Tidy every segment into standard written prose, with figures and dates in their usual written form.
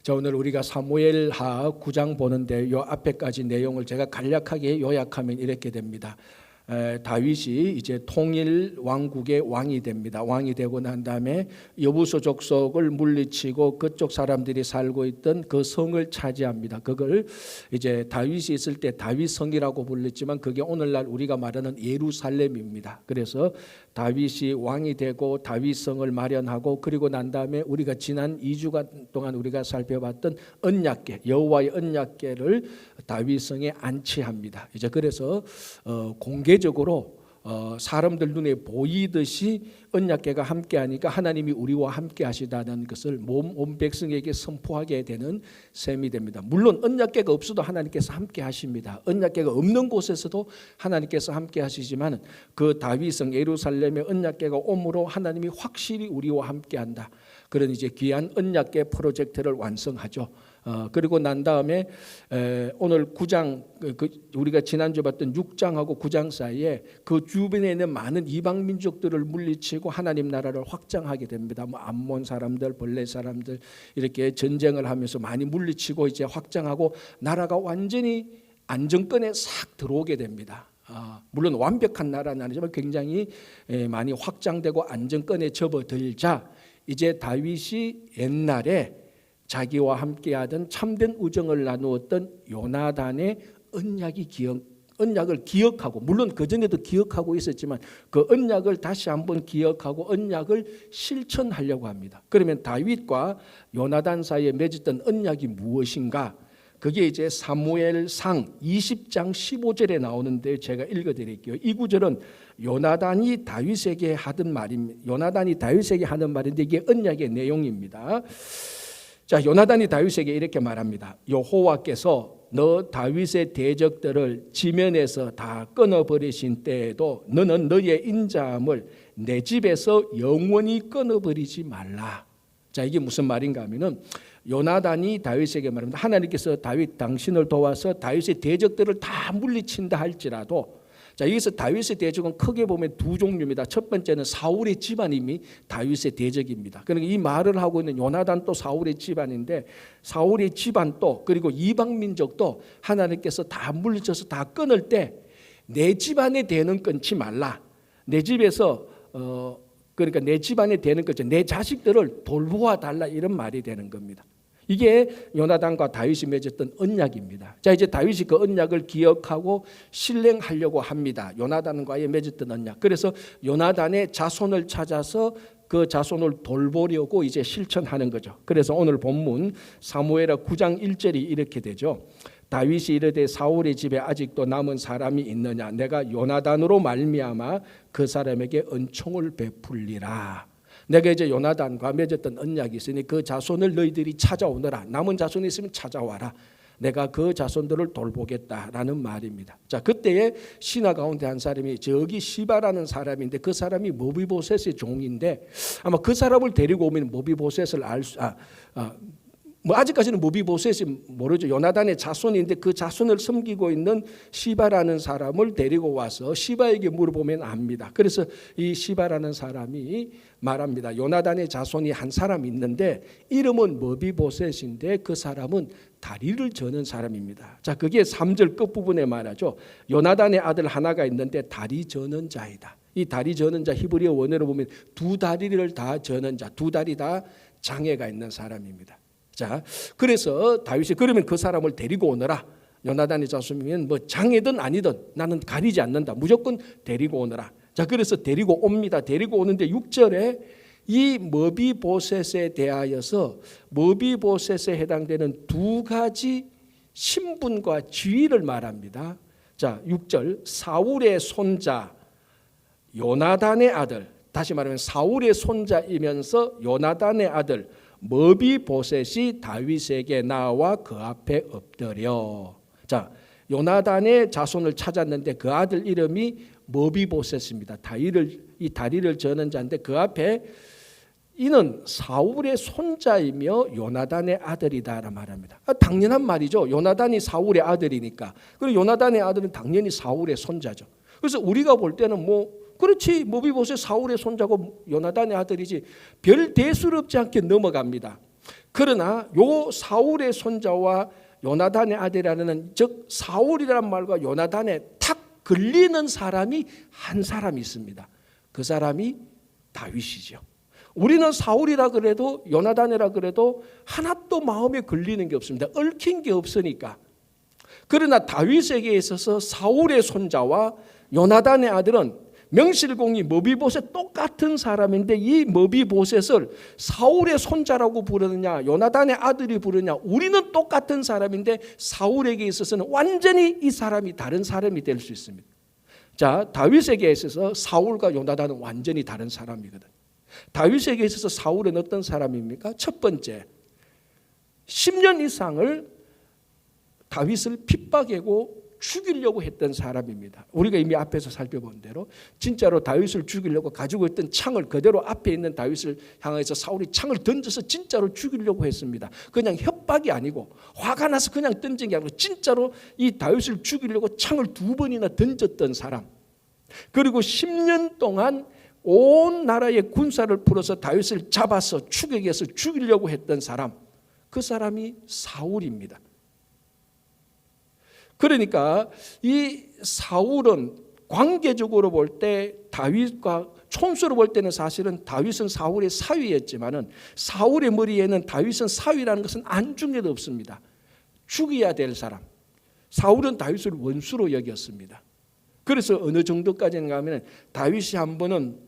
자, 오늘 우리가 사무엘하 9장 보는데 요 앞에까지 내용을 제가 간략하게 요약하면 이렇게 됩니다. 다윗이 이제 통일 왕국의 왕이 됩니다. 왕이 되고 난 다음에 여부수 족속을 물리치고 그쪽 사람들이 살고 있던 그 성을 차지합니다. 그걸 이제 다윗이 있을 때 다윗성이라고 불렀지만 그게 오늘날 우리가 말하는 예루살렘입니다. 그래서 다윗이 왕이 되고 다윗성을 마련하고 그리고 난 다음에 우리가 지난 2주간 동안 우리가 살펴봤던 언약궤, 여호와의 언약궤를 다윗성에 안치합니다. 이제 그래서 공개적으로 사람들 눈에 보이듯이 언약궤가 함께하니까 하나님이 우리와 함께하시다는 것을 온 백성에게 선포하게 되는 셈이 됩니다. 물론 언약궤가 없어도 하나님께서 함께하십니다. 언약궤가 없는 곳에서도 하나님께서 함께하시지만 그 다윗성 예루살렘의 언약궤가 옴으로 하나님이 확실히 우리와 함께한다. 그런 이제 귀한 언약궤 프로젝트를 완성하죠. 그리고 난 다음에 오늘 9장 우리가 지난주 봤던 6장하고 9장 사이에 그 주변에 있는 많은 이방 민족들을 물리치고 하나님 나라를 확장하게 됩니다. 뭐 암몬 사람들, 벌레 사람들 이렇게 전쟁을 하면서 많이 물리치고 이제 확장하고 나라가 완전히 안정권에 싹 들어오게 됩니다. 물론 완벽한 나라는 아니지만 굉장히 많이 확장되고 안정권에 접어들자 이제 다윗이 옛날에 자기와 함께하던 참된 우정을 나누었던 요나단의 언약을 기억하고 물론 그전에도 기억하고 있었지만 그 언약을 다시 한번 기억하고 언약을 실천하려고 합니다. 그러면 다윗과 요나단 사이에 맺었던 언약이 무엇인가? 그게 이제 사무엘상 20장 15절에 나오는데 제가 읽어드릴게요. 이 구절은 요나단이 다윗에게 하던 말입니다. 요나단이 다윗에게 하는 말인데 이게 언약의 내용입니다. 자, 요나단이 다윗에게 이렇게 말합니다. 여호와께서 너 다윗의 대적들을 지면에서 다 끊어버리신 때에도 너는 너의 인자함을 내 집에서 영원히 끊어버리지 말라. 자, 이게 무슨 말인가 하면은 요나단이 다윗에게 말합니다. 하나님께서 다윗 당신을 도와서 다윗의 대적들을 다 물리친다 할지라도 자, 여기서 다윗의 대적은 크게 보면 두 종류입니다. 첫 번째는 사울의 집안임이 다윗의 대적입니다. 그러니까 이 말을 하고 있는 요나단도 사울의 집안인데 사울의 집안도 그리고 이방 민족도 하나님께서 다 물리쳐서 다 끊을 때 내 집안에 대는 끊지 말라. 내 집에서 그러니까 내 집안에 대는 끊지 내 자식들을 돌보아 달라 이런 말이 되는 겁니다. 이게 요나단과 다윗이 맺었던 언약입니다. 자, 이제 다윗이 그 언약을 기억하고 실행하려고 합니다. 요나단과의 맺었던 언약. 그래서 요나단의 자손을 찾아서 그 자손을 돌보려고 이제 실천하는 거죠. 그래서 오늘 본문 사무엘하 9장 1절이 이렇게 되죠. 다윗이 이르되 사울의 집에 아직도 남은 사람이 있느냐? 내가 요나단으로 말미암아 그 사람에게 은총을 베풀리라. 내가 이제 요나단과 맺었던 언약이 있으니 그 자손을 너희들이 찾아오너라. 남은 자손이 있으면 찾아와라. 내가 그 자손들을 돌보겠다라는 말입니다. 자, 그때에 신하 가운데 한 사람이 저기 시바라는 사람인데 그 사람이 모비보셋의 종인데 아마 그 사람을 데리고 오면 모비보셋을 아직까지는 모비보셋이 모르죠. 요나단의 자손인데 그 자손을 섬기고 있는 시바라는 사람을 데리고 와서 시바에게 물어보면 압니다. 그래서 이 시바라는 사람이 말합니다. 요나단의 자손이 한 사람 있는데 이름은 모비보셋인데 그 사람은 다리를 저는 사람입니다. 자, 그게 3절 끝부분에 말하죠. 요나단의 아들 하나가 있는데 다리 저는 자이다. 이 다리 저는 자 히브리어 원어로 보면 두 다리를 다 저는 자, 두 다리 다 장애가 있는 사람입니다. 자, 그래서 다윗이 그러면 그 사람을 데리고 오너라. 요나단의 자손이면 뭐 장애든 아니든 나는 가리지 않는다. 무조건 데리고 오너라. 자, 그래서 데리고 옵니다. 데리고 오는데 6절에 이 머비보셋에 대하여서 머비보셋에 해당되는 두 가지 신분과 지위를 말합니다. 자, 6절 사울의 손자 요나단의 아들, 다시 말하면 사울의 손자이면서 요나단의 아들 머비보셋이 다윗에게 나와 그 앞에 엎드려. 자, 요나단의 자손을 찾았는데 그 아들 이름이 머비보셋입니다. 이 다리를 저는 자인데 그 앞에 이는 사울의 손자이며 요나단의 아들이다라 말합니다. 당연한 말이죠. 요나단이 사울의 아들이니까. 그리고 요나단의 아들은 당연히 사울의 손자죠. 그래서 우리가 볼 때는 그렇지 머비보셋 사울의 손자고 요나단의 아들이지 별 대수롭지 않게 넘어갑니다. 그러나 요 사울의 손자와 요나단의 아들이라는, 즉 사울이라는 말과 요나단에 탁 걸리는 사람이 한 사람이 있습니다. 그 사람이 다윗이죠. 우리는 사울이라 그래도 요나단이라 그래도 하나도 마음에 걸리는 게 없습니다. 얽힌 게 없으니까. 그러나 다윗에게 있어서 사울의 손자와 요나단의 아들은 명실공히 머비보셋 똑같은 사람인데, 이 머비보셋을 사울의 손자라고 부르느냐 요나단의 아들이 부르느냐, 우리는 똑같은 사람인데 사울에게 있어서는 완전히 이 사람이 다른 사람이 될 수 있습니다. 자, 다윗에게 있어서 사울과 요나단은 완전히 다른 사람이거든. 다윗에게 있어서 사울은 어떤 사람입니까? 첫 번째, 10년 이상을 다윗을 핍박하고 죽이려고 했던 사람입니다. 우리가 이미 앞에서 살펴본 대로 진짜로 다윗을 죽이려고 가지고 있던 창을 그대로 앞에 있는 다윗을 향해서 사울이 창을 던져서 진짜로 죽이려고 했습니다. 그냥 협박이 아니고 화가 나서 그냥 던진 게 아니고 진짜로 이 다윗을 죽이려고 창을 2번이나 던졌던 사람. 그리고 10년 동안 온 나라의 군사를 풀어서 다윗을 잡아서 추격해서 죽이려고 했던 사람, 그 사람이 사울입니다. 그러니까 이 사울은 관계적으로 볼 때 다윗과 촌수로 볼 때는 사실은 다윗은 사울의 사위였지만은 사울의 머리에는 다윗은 사위라는 것은 안중에도 없습니다. 죽여야 될 사람. 사울은 다윗을 원수로 여겼습니다. 그래서 어느 정도까지는 가면 다윗이 한 번은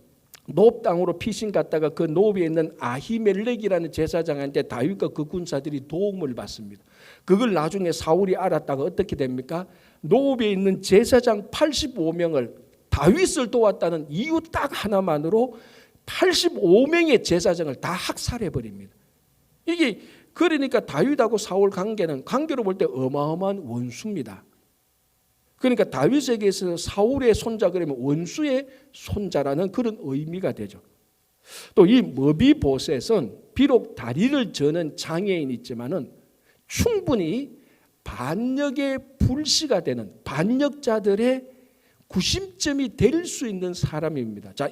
노업 땅으로 피신 갔다가 그 노업에 있는 아히멜렉이라는 제사장한테 다윗과 그 군사들이 도움을 받습니다. 그걸 나중에 사울이 알았다가 어떻게 됩니까? 노업에 있는 제사장 85명을 다윗을 도왔다는 이유 딱 하나만으로 85명의 제사장을 다 학살해 버립니다. 이게 그러니까 다윗하고 사울 관계로 볼 때 어마어마한 원수입니다. 그러니까 다윗에게 있어서 사울의 손자 그러면 원수의 손자라는 그런 의미가 되죠. 또 이 머비보셋은 비록 다리를 저는 장애인이 있지만은 충분히 반역의 불씨가 되는 반역자들의 구심점이 될 수 있는 사람입니다. 자,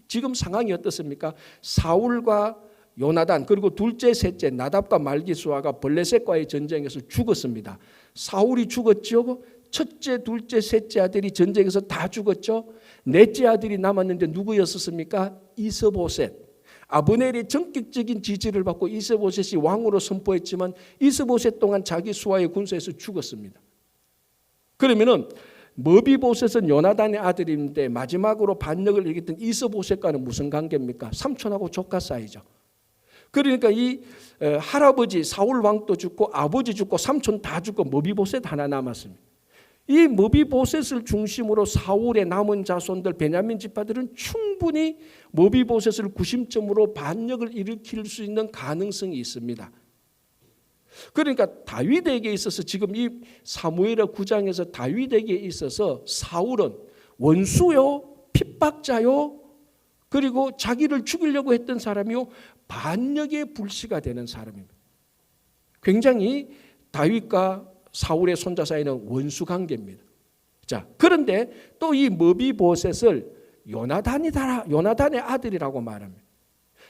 지금 상황이 어떻습니까? 사울과 요나단 그리고 둘째 셋째 나답과 말기수아가 블레셋과의 전쟁에서 죽었습니다. 사울이 죽었죠. 첫째, 둘째, 셋째 아들이 전쟁에서 다 죽었죠. 넷째 아들이 남았는데 누구였었습니까? 이스보셋. 아브넬의 전격적인 지지를 받고 이스보셋이 왕으로 선포했지만 이스보셋 동안 자기 수하의 군사에서 죽었습니다. 그러면은 머비보셋은 요나단의 아들인데 마지막으로 반역을 일으켰던 이스보셋과는 무슨 관계입니까? 삼촌하고 조카 사이죠. 그러니까 이 할아버지 사울 왕도 죽고 아버지 죽고 삼촌 다 죽고 머비보셋 하나 남았습니다. 이 머비보셋을 중심으로 사울의 남은 자손들 베냐민 지파들은 충분히 머비보셋을 구심점으로 반역을 일으킬 수 있는 가능성이 있습니다. 그러니까 다윗에게 있어서 지금 이 사무엘하 9장에서 다윗에게 있어서 사울은 원수요, 핍박자요, 그리고 자기를 죽이려고 했던 사람이요, 반역의 불씨가 되는 사람입니다. 굉장히 다윗과 사울의 손자 사이는 원수 관계입니다. 자, 그런데 또 이 머비보셋을 요나단의 아들이라고 말합니다.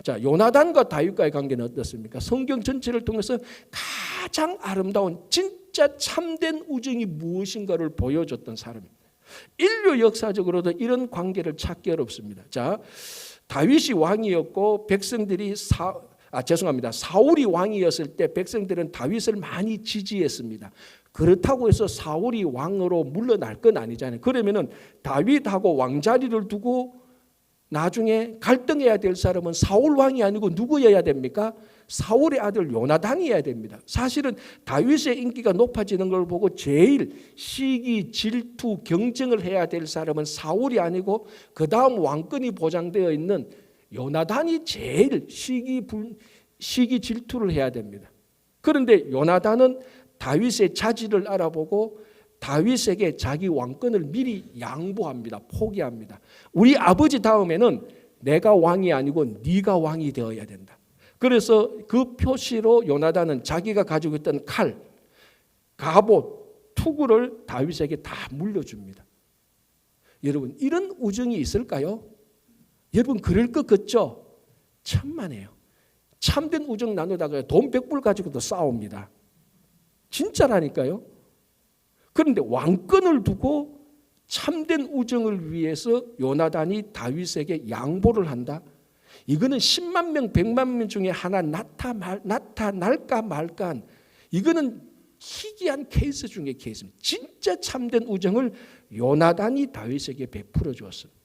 자, 요나단과 다윗과의 관계는 어떻습니까? 성경 전체를 통해서 가장 아름다운 진짜 참된 우정이 무엇인가를 보여줬던 사람입니다. 인류 역사적으로도 이런 관계를 찾기 어렵습니다. 자, 다윗이 왕이었고 백성들이 사울이 왕이었을 때 백성들은 다윗을 많이 지지했습니다. 그렇다고 해서 사울이 왕으로 물러날 건 아니잖아요. 그러면은 다윗하고 왕자리를 두고 나중에 갈등해야 될 사람은 사울 왕이 아니고 누구여야 됩니까? 사울의 아들 요나단이어야 됩니다. 사실은 다윗의 인기가 높아지는 걸 보고 제일 시기, 질투, 경쟁을 해야 될 사람은 사울이 아니고 그 다음 왕권이 보장되어 있는 요나단이 제일 시기 질투를 해야 됩니다. 그런데 요나단은 다윗의 자질을 알아보고 다윗에게 자기 왕권을 미리 양보합니다. 포기합니다. 우리 아버지 다음에는 내가 왕이 아니고 네가 왕이 되어야 된다. 그래서 그 표시로 요나단은 자기가 가지고 있던 칼, 갑옷, 투구를 다윗에게 다 물려줍니다. 여러분, 이런 우정이 있을까요? 여러분, 그럴 것 같죠? 천만에요. 참된 우정 나누다가 돈 100불 가지고도 싸웁니다. 진짜라니까요. 그런데 왕권을 두고 참된 우정을 위해서 요나단이 다윗에게 양보를 한다. 이거는 10만 명, 100만 명 중에 하나 나타날까 말까. 이거는 희귀한 케이스 중에 케이스입니다. 진짜 참된 우정을 요나단이 다윗에게 베풀어 주었습니다.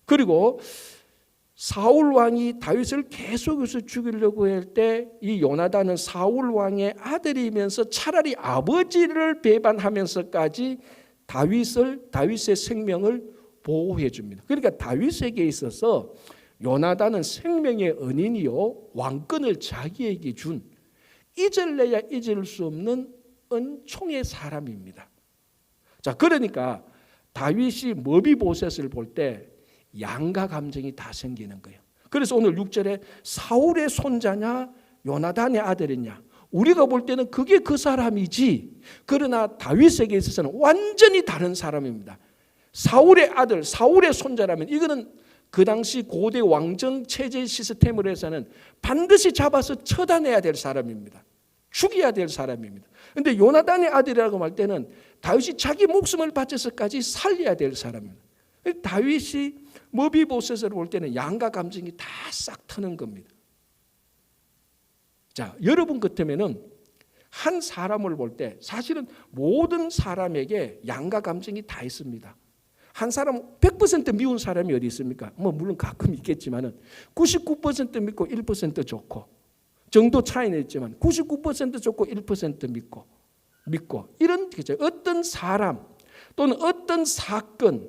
그리고 사울 왕이 다윗을 계속해서 죽이려고 할 때 이 요나단은 사울 왕의 아들이면서 차라리 아버지를 배반하면서까지 다윗의 생명을 보호해 줍니다. 그러니까 다윗에게 있어서 요나단은 생명의 은인이요 왕권을 자기에게 준 잊을래야 잊을 수 없는 은총의 사람입니다. 자, 그러니까 다윗이 머비보셋을 볼 때 양가 감정이 다 생기는 거예요. 그래서 오늘 6절에 사울의 손자냐 요나단의 아들이냐, 우리가 볼 때는 그게 그 사람이지, 그러나 다윗에게 있어서는 완전히 다른 사람입니다. 사울의 아들, 사울의 손자라면 이거는 그 당시 고대 왕정 체제 시스템으로 해서는 반드시 잡아서 처단해야 될 사람입니다. 죽여야 될 사람입니다. 그런데 요나단의 아들이라고 할 때는 다윗이 자기 목숨을 바쳐서까지 살려야 될 사람입니다. 다윗이 머비보셋을 볼 때는 양가 감정이 다 싹 트는 겁니다. 자, 여러분 같으면은 한 사람을 볼 때 사실은 모든 사람에게 양가 감정이 다 있습니다. 한 사람 100% 미운 사람이 어디 있습니까? 뭐 물론 가끔 있겠지만은 99% 믿고 1% 좋고 정도 차이는 있지만 99% 좋고 1% 믿고 이런 거죠. 어떤 사람 또는 어떤 사건,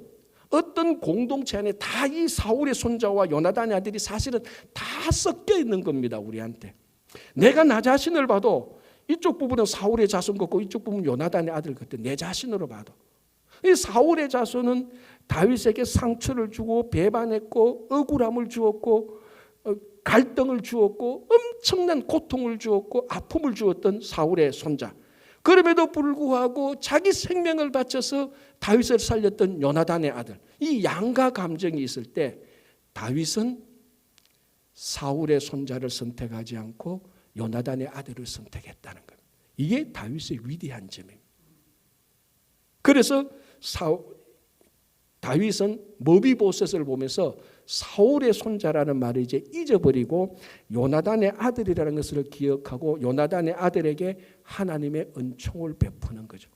어떤 공동체 안에 다 이 사울의 손자와 요나단의 아들이 사실은 다 섞여 있는 겁니다. 우리한테. 내가 나 자신을 봐도 이쪽 부분은 사울의 자손 같고 이쪽 부분은 요나단의 아들 같아. 내 자신으로 봐도. 이 사울의 자손은 다윗에게 상처를 주고 배반했고 억울함을 주었고 갈등을 주었고 엄청난 고통을 주었고 아픔을 주었던 사울의 손자. 그럼에도 불구하고 자기 생명을 바쳐서 다윗을 살렸던 요나단의 아들. 이 양가 감정이 있을 때 다윗은 사울의 손자를 선택하지 않고 요나단의 아들을 선택했다는 겁니다. 이게 다윗의 위대한 점입니다. 그래서 다윗은 머비보셋을 보면서 사울의 손자라는 말을 이제 잊어버리고 요나단의 아들이라는 것을 기억하고 요나단의 아들에게 하나님의 은총을 베푸는 거죠.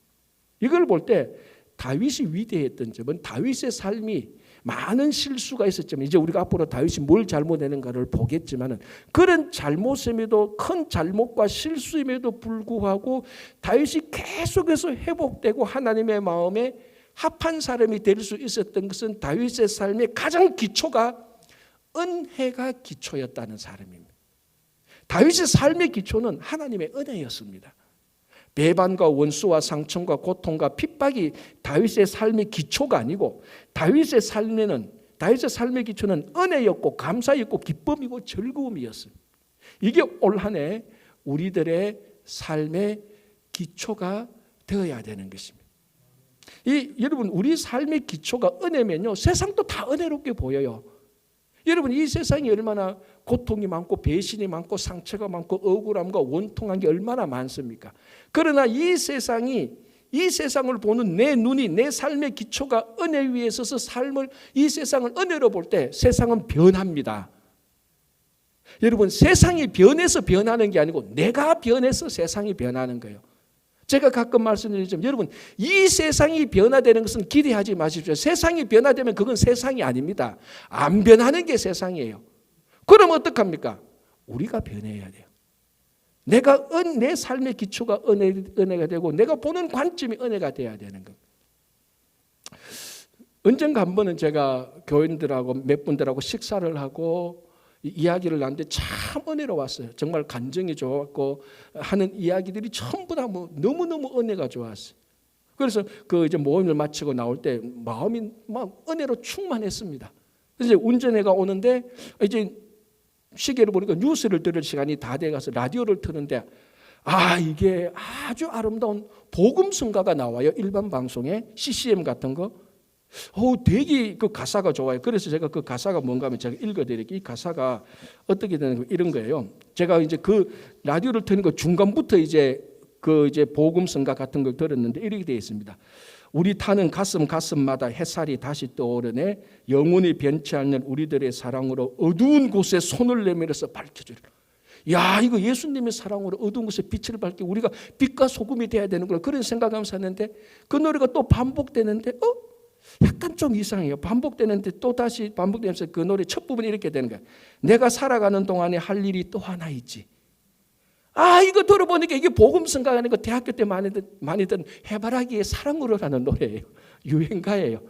이걸 볼 때 다윗이 위대했던 점은 다윗의 삶이 많은 실수가 있었지만 이제 우리가 앞으로 다윗이 뭘 잘못했는가를 보겠지만은 그런 잘못임에도 큰 잘못과 실수임에도 불구하고 다윗이 계속해서 회복되고 하나님의 마음에 합한 사람이 될 수 있었던 것은 다윗의 삶의 가장 기초가 은혜가 기초였다는 사람입니다. 다윗의 삶의 기초는 하나님의 은혜였습니다. 배반과 원수와 상처와 고통과 핍박이 다윗의 삶의 기초가 아니고 다윗의 삶의 기초는 은혜였고 감사였고 기쁨이고 즐거움이었습니다. 이게 올 한 해 우리들의 삶의 기초가 되어야 되는 것입니다. 여러분 우리 삶의 기초가 은혜면요 세상도 다 은혜롭게 보여요. 여러분 이 세상이 얼마나 고통이 많고 배신이 많고 상처가 많고 억울함과 원통한 게 얼마나 많습니까? 그러나 이 세상을 보는 내 눈이 내 삶의 기초가 은혜 위에 서서 이 세상을 은혜로 볼 때 세상은 변합니다. 여러분 세상이 변해서 변하는 게 아니고 내가 변해서 세상이 변하는 거예요. 제가 가끔 말씀드리지만 여러분 이 세상이 변화되는 것은 기대하지 마십시오. 세상이 변화되면 그건 세상이 아닙니다. 안 변하는 게 세상이에요. 그럼 어떡합니까? 우리가 변해야 돼요. 내 삶의 기초가 은혜가 되고 내가 보는 관점이 은혜가 돼야 되는 겁니다. 언젠가 한 번은 제가 교인들하고 몇 분들하고 식사를 하고 이야기를 나누는데 참 은혜로웠어요. 정말 감정이 좋았고 하는 이야기들이 전부 다 너무너무 은혜가 좋았어요. 그래서 이제 모임을 마치고 나올 때 마음이 막 은혜로 충만했습니다. 그래서 이제 운전해가 오는데 이제 시계를 보니까 뉴스를 들을 시간이 다 돼가서 라디오를 트는데 이게 아주 아름다운 복음성가가 나와요. 일반 방송에 CCM 같은 거. 되게 그 가사가 좋아요. 그래서 제가 그 가사가 뭔가 하면 제가 읽어드릴게요. 이 가사가 어떻게 되는 거 이런 거예요. 제가 이제 그 라디오를 트는 거 중간부터 이제 복음성가 같은 걸 들었는데 이렇게 되어 있습니다. 우리 타는 가슴마다 햇살이 다시 떠오르네. 영원히 변치 않는 우리들의 사랑으로 어두운 곳에 손을 내밀어서 밝혀주리라. 야, 이거 예수님의 사랑으로 어두운 곳에 빛을 밝게 우리가 빛과 소금이 돼야 되는 걸 그런 생각하면서 샀는데 그 노래가 또 반복되는데 약간 좀 이상해요. 반복되는데 또 다시 반복되면서 그 노래 첫 부분이 이렇게 되는 거예요. 내가 살아가는 동안에 할 일이 또 하나 있지. 이거 들어보니까 이게 복음성가가 아니고 대학교 때 많이 듣는 해바라기의 사랑으로라는 노래예요. 유행가예요.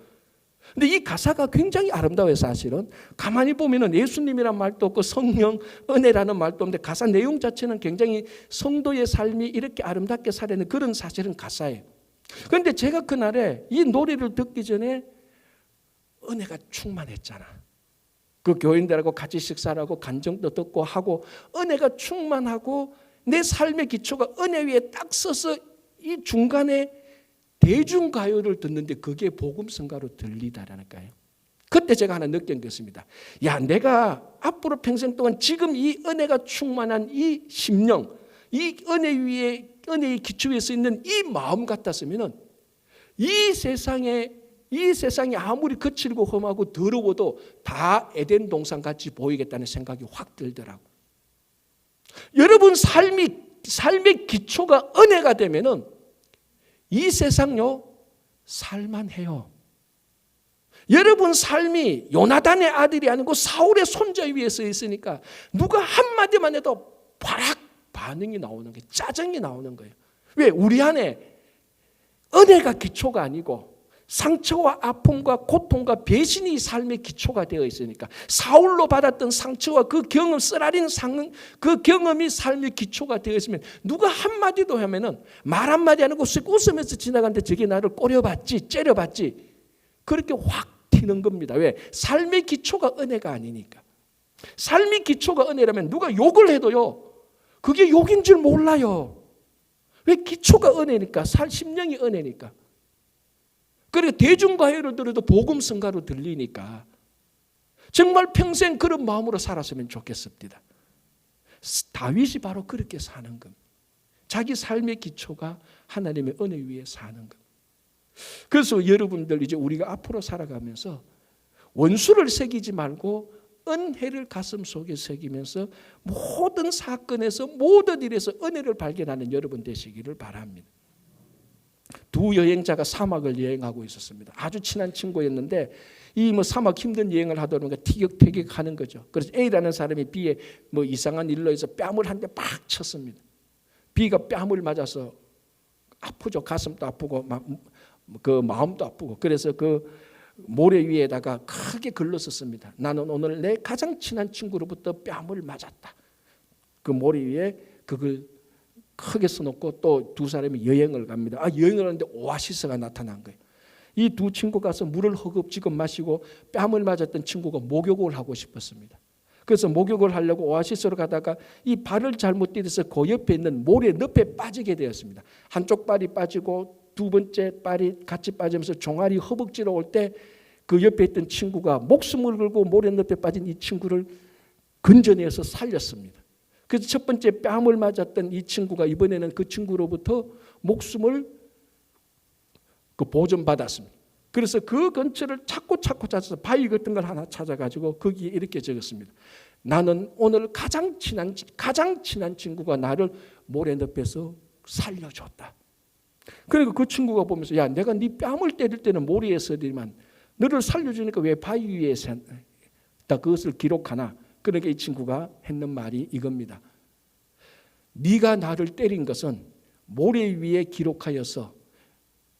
근데 이 가사가 굉장히 아름다워요. 사실은 가만히 보면은 예수님이란 말도 없고 성령, 은혜라는 말도 없는데 가사 내용 자체는 굉장히 성도의 삶이 이렇게 아름답게 살아는 그런 사실은 가사예요. 그런데 제가 그날에 이 노래를 듣기 전에 은혜가 충만했잖아. 그 교인들하고 같이 식사를 하고 간정도 듣고 하고 은혜가 충만하고 내 삶의 기초가 은혜 위에 딱 서서 이 중간에 대중가요를 듣는데 그게 복음성가로 들리다라니까요. 그때 제가 하나 느낀 것입니다. 야, 내가 앞으로 평생 동안 지금 이 은혜가 충만한 이 심령, 이 은혜의 기초 위에 서 있는 이 마음 같았으면은 이 세상이 아무리 거칠고 험하고 더러워도 다 에덴 동산 같이 보이겠다는 생각이 확 들더라고. 여러분 삶의 기초가 은혜가 되면은 이 세상요 살만해요. 여러분 삶이 요나단의 아들이 아니고 사울의 손자 위에 서 있으니까 누가 한마디만 해도 바락 반응이 나오는 거예요. 짜증이 나오는 거예요. 왜? 우리 안에 은혜가 기초가 아니고 상처와 아픔과 고통과 배신이 삶의 기초가 되어 있으니까 사울로 받았던 상처와 그 경험, 쓰라린 그 경험이 삶의 기초가 되어 있으면 누가 한마디도 하면은 말 한마디 안 하고 쓱 웃으면서 지나가는데 저게 나를 꼬려봤지 째려봤지 그렇게 확 튀는 겁니다. 왜? 삶의 기초가 은혜가 아니니까. 삶의 기초가 은혜라면 누가 욕을 해도요 그게 욕인 줄 몰라요. 왜? 기초가 은혜니까 심령이 은혜니까. 그리고 대중가요를 들어도 복음성가로 들리니까 정말 평생 그런 마음으로 살았으면 좋겠습니다. 다윗이 바로 그렇게 사는 겁니다. 자기 삶의 기초가 하나님의 은혜 위에 사는 겁니다. 그래서 여러분들 이제 우리가 앞으로 살아가면서 원수를 새기지 말고 은혜를 가슴 속에 새기면서 모든 사건에서 모든 일에서 은혜를 발견하는 여러분 되시기를 바랍니다. 두 여행자가 사막을 여행하고 있었습니다. 아주 친한 친구였는데 이 사막 힘든 여행을 하다 보니까 티격태격하는 거죠. 그래서 A라는 사람이 B에 이상한 일로 해서 뺨을 한 대 팍 쳤습니다. B가 뺨을 맞아서 아프죠. 가슴도 아프고 그 마음도 아프고 그래서 그 모래 위에다가 크게 글렀었습니다. 나는 오늘 내 가장 친한 친구로부터 뺨을 맞았다. 그 모래 위에 그걸 크게 써놓고 또 두 사람이 여행을 갑니다. 여행을 하는데 오아시스가 나타난 거예요. 이 두 친구 가서 물을 허겁지겁 마시고 뺨을 맞았던 친구가 목욕을 하고 싶었습니다. 그래서 목욕을 하려고 오아시스로 가다가 이 발을 잘못 디뎌서 그 옆에 있는 모래 늪에 빠지게 되었습니다. 한쪽 발이 빠지고 두 번째 발이 같이 빠지면서 종아리 허벅지로 올 때 그 옆에 있던 친구가 목숨을 걸고 모래 늪에 빠진 이 친구를 건져내서 살렸습니다. 그래서 첫 번째 뺨을 맞았던 이 친구가 이번에는 그 친구로부터 목숨을 보존받았습니다. 그래서 그 근처를 찾고 찾아서 바위 같은 걸 하나 찾아가지고 거기에 이렇게 적었습니다. 나는 오늘 가장 친한 친구가 나를 모래늪에서 살려줬다. 그리고 그 친구가 보면서 야, 내가 네 뺨을 때릴 때는 모래에 서더니만 너를 살려주니까 왜 바위 위에 다 그것을 기록하나? 그러니까 이 친구가 했는 말이 이겁니다. 네가 나를 때린 것은 모래 위에 기록하여서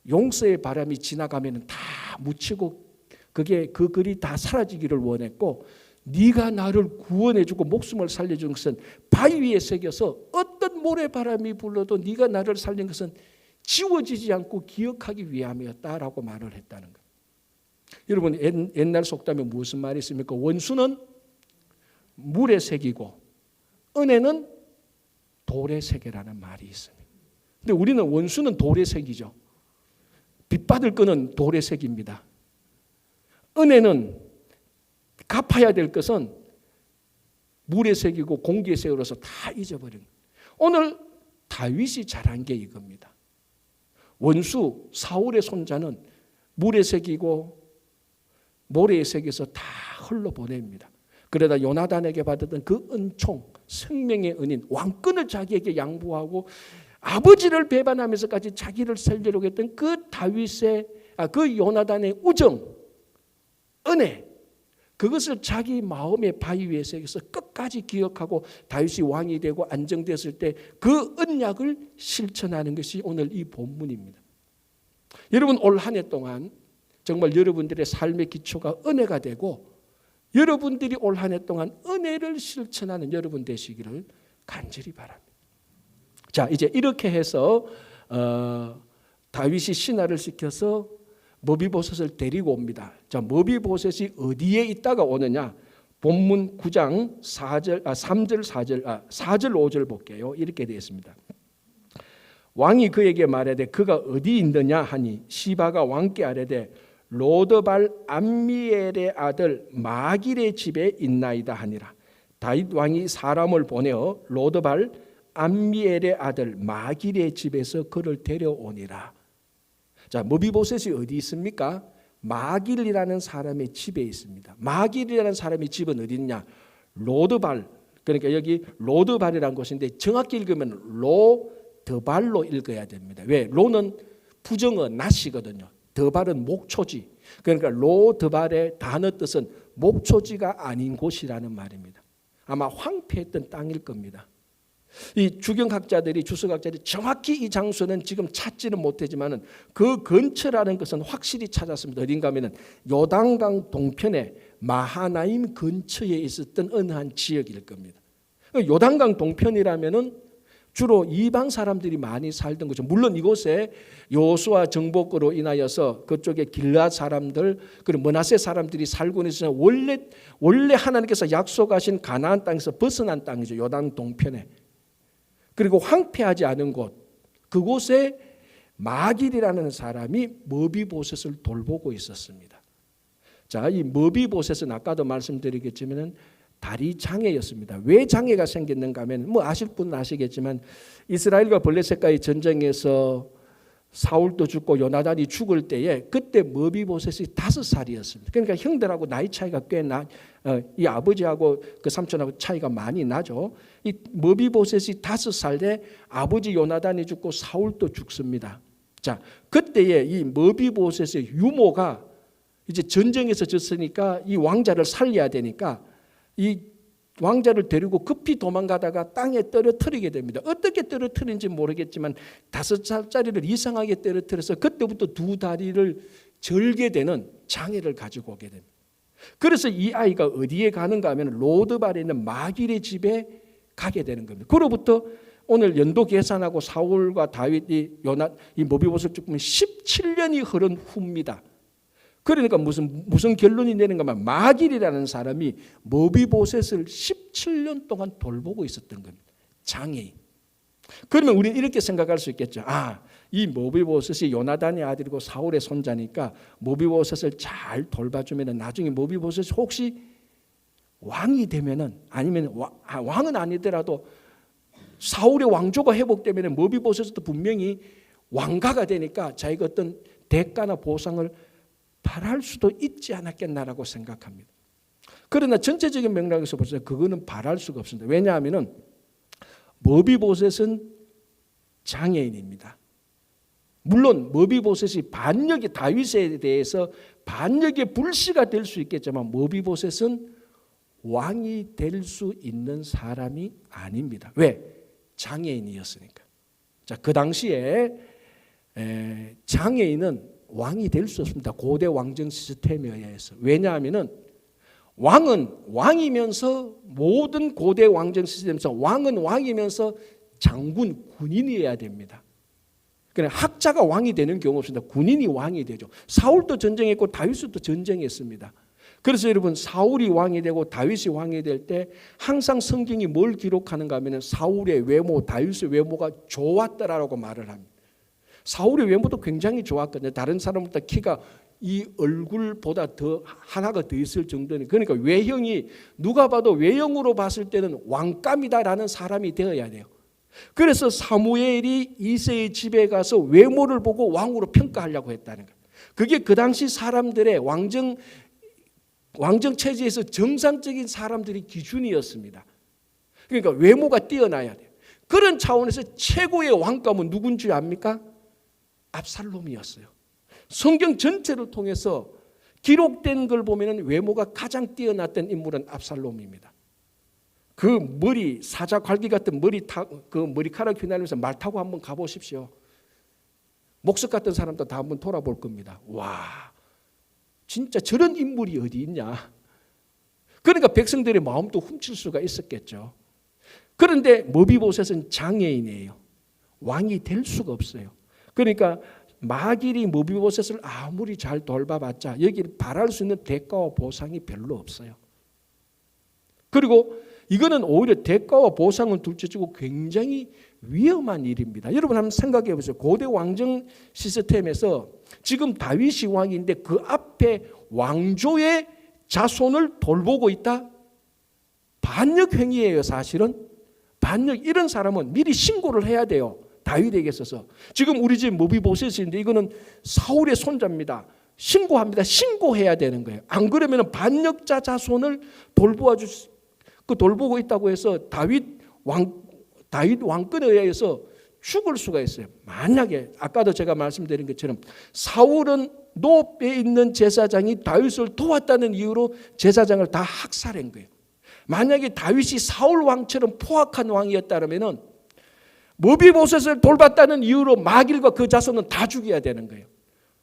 용서의 바람이 지나가면 다 묻히고 그게 그 글이 다 사라지기를 원했고 네가 나를 구원해주고 목숨을 살려준 것은 바위 위에 새겨서 어떤 모래바람이 불러도 네가 나를 살린 것은 지워지지 않고 기억하기 위함이었다라고 말을 했다는 거예요. 여러분 옛날 속담에 무슨 말이 있습니까? 원수는 물에 새기고 은혜는 돌에 새기라는 말이 있습니다. 근데 우리는 원수는 돌에 새기죠. 빚받을 거는 돌에 새깁니다. 은혜는 갚아야 될 것은 물에 새기고 공기에 새겨서 다 잊어버린. 오늘 다윗이 잘한 게 이겁니다. 원수 사울의 손자는 물에 새기고 모래에 새겨서 다 흘러보냅니다. 그러다 요나단에게 받았던 그 은총, 생명의 은인, 왕권을 자기에게 양보하고 아버지를 배반하면서까지 자기를 살리려고 했던 그 다윗의 그 요나단의 우정, 은혜, 그것을 자기 마음의 바위 위에 새겨서 끝까지 기억하고 다윗이 왕이 되고 안정됐을 때 그 언약을 실천하는 것이 오늘 이 본문입니다. 여러분 올 한 해 동안 정말 여러분들의 삶의 기초가 은혜가 되고 여러분들이 올 한 해 동안 은혜를 실천하는 여러분 되시기를 간절히 바랍니다. 자, 이제 이렇게 해서 다윗이 신하를 시켜서 머비보셋을 데리고 옵니다. 자, 머비보셋이 어디에 있다가 오느냐? 본문 9장 4절 5절 볼게요. 이렇게 되어 있습니다. 왕이 그에게 말하되 그가 어디 있느냐 하니 시바가 왕께 아뢰되 로드발 암미엘의 아들 마길의 집에 있나이다 하니라. 다윗 왕이 사람을 보내어 로드발 암미엘의 아들 마길의 집에서 그를 데려오니라. 자, 머비보셋이 어디 있습니까? 마길이라는 사람의 집에 있습니다. 마길이라는 사람의 집은 어디 있냐? 로드발. 그러니까 여기 로드발이라는 곳인데 정확히 읽으면 로드발로 읽어야 됩니다. 왜? 로는 부정어 낫이거든요. 드발은 목초지. 그러니까 로드발의 단어 뜻은 목초지가 아닌 곳이라는 말입니다. 아마 황폐했던 땅일 겁니다. 이 주경학자들이 주석학자들이 정확히 이 장소는 지금 찾지는 못하지만은 그 근처라는 것은 확실히 찾았습니다. 어딘가 하면은 요단강 동편에 마하나임 근처에 있었던 어느 한 지역일 겁니다. 요단강 동편이라면은 주로 이방 사람들이 많이 살던 거죠. 물론 이곳에 여호수아 정복으로 인하여서 그쪽에 길앗 사람들 그리고 므낫세 사람들이 살고 있으나 원래 하나님께서 약속하신 가나안 땅에서 벗어난 땅이죠. 요단 동편에. 그리고 황폐하지 않은 곳, 그곳에 마길이라는 사람이 머비보셋을 돌보고 있었습니다. 자, 이 머비보셋은 아까도 말씀드리겠지만 다리 장애였습니다. 왜 장애가 생겼는가 하면 아실 분은 아시겠지만 이스라엘과 블레셋과의 전쟁에서 사울도 죽고 요나단이 죽을 때에 그때 머비보셋이 5살이었습니다. 그러니까 형들하고 나이 차이가 꽤 이 아버지하고 그 삼촌하고 차이가 많이 나죠. 이 머비보셋이 5살에 아버지 요나단이 죽고 사울도 죽습니다. 자, 그때에 이 머비보셋의 유모가 이제 전쟁에서 졌으니까 이 왕자를 살려야 되니까 이 왕자를 데리고 급히 도망가다가 땅에 떨어뜨리게 됩니다. 어떻게 떨어뜨린지 모르겠지만 5살짜리를 이상하게 떨어뜨려서 그때부터 2다리를 절게 되는 장애를 가지고 오게 됩니다. 그래서 이 아이가 어디에 가는가 하면 로드발에 있는 마길의 집에 가게 되는 겁니다. 그로부터 오늘 연도 계산하고 사울과 다윗이 이 머비보셋을 죽으면 17년이 흐른 후입니다. 그러니까 무슨 결론이 내는가 하면 마길이라는 사람이 머비보셋을 17년 동안 돌보고 있었던 겁니다. 장애인. 그러면 우리는 이렇게 생각할 수 있겠죠. 이 머비보셋이 요나단의 아들이고 사울의 손자니까 머비보셋을 잘 돌봐주면 나중에 머비보셋이 혹시 왕이 되면은 아니면 왕은 아니더라도 사울의 왕조가 회복되면 머비보셋도 분명히 왕가가 되니까 자기가 어떤 대가나 보상을 바랄 수도 있지 않았겠나라고 생각합니다. 그러나 전체적인 맥락에서 보세요. 그거는 바랄 수가 없습니다. 왜냐하면 머비보셋은 장애인입니다. 물론 머비보셋이 반역의 다윗에 대해서 반역의 불씨가 될 수 있겠지만 머비보셋은 왕이 될 수 있는 사람이 아닙니다. 왜? 장애인이었으니까. 자, 그 당시에 장애인은 왕이 될 수 없습니다. 고대 왕정 시스템에 의해서. 왜냐하면 왕은 왕이면서 모든 고대 왕정 시스템에서 왕은 왕이면서 장군, 군인이어야 됩니다. 그러니까 학자가 왕이 되는 경우 없습니다. 군인이 왕이 되죠. 사울도 전쟁했고 다윗도 전쟁했습니다. 그래서 여러분 사울이 왕이 되고 다윗이 왕이 될 때 항상 성경이 뭘 기록하는가 하면 사울의 외모, 다윗의 외모가 좋았더라라고 말을 합니다. 사울의 외모도 굉장히 좋았거든요. 다른 사람보다 키가 이 얼굴보다 더 하나가 더 있을 정도는, 그러니까 외형이 누가 봐도 외형으로 봤을 때는 왕감이다라는 사람이 되어야 돼요. 그래서 사무엘이 이새의 집에 가서 외모를 보고 왕으로 평가하려고 했다는 거예요. 그게 그 당시 사람들의 왕정 체제에서 정상적인 사람들의 기준이었습니다. 그러니까 외모가 뛰어나야 돼요. 그런 차원에서 최고의 왕감은 누군지 압니까? 압살롬이었어요. 성경 전체를 통해서 기록된 걸 보면 외모가 가장 뛰어났던 인물은 압살롬입니다. 그 머리, 사자 괄기 같은 그 머리카락 휘날리면서 말 타고 한번 가보십시오. 목석 같은 사람도 다 한번 돌아볼 겁니다. 와, 진짜 저런 인물이 어디 있냐. 그러니까 백성들의 마음도 훔칠 수가 있었겠죠. 그런데 머비보셋은 장애인이에요. 왕이 될 수가 없어요. 그러니까 마길이 머비보셋을 아무리 잘 돌봐봤자 여기를 바랄 수 있는 대가와 보상이 별로 없어요. 그리고 이거는 오히려 대가와 보상은 둘째치고 굉장히 위험한 일입니다. 여러분 한번 생각해 보세요. 고대 왕정 시스템에서 지금 다윗이 왕인데 그 앞에 왕조의 자손을 돌보고 있다? 반역 행위예요, 사실은. 반역, 이런 사람은 미리 신고를 해야 돼요. 다윗에게 있어서. 지금 우리 집 머비보셋인데 이거는 사울의 손자입니다. 신고합니다. 신고해야 되는 거예요. 안 그러면 반역자 자손을 돌보고 있다고 해서 다윗 왕권에 의해서 죽을 수가 있어요. 만약에 아까도 제가 말씀드린 것처럼 사울은 노베에 있는 제사장이 다윗을 도왔다는 이유로 제사장을 다 학살한 거예요. 만약에 다윗이 사울 왕처럼 포악한 왕이었다면 머비보셋을 돌봤다는 이유로 마길과 그 자손은 다 죽여야 되는 거예요.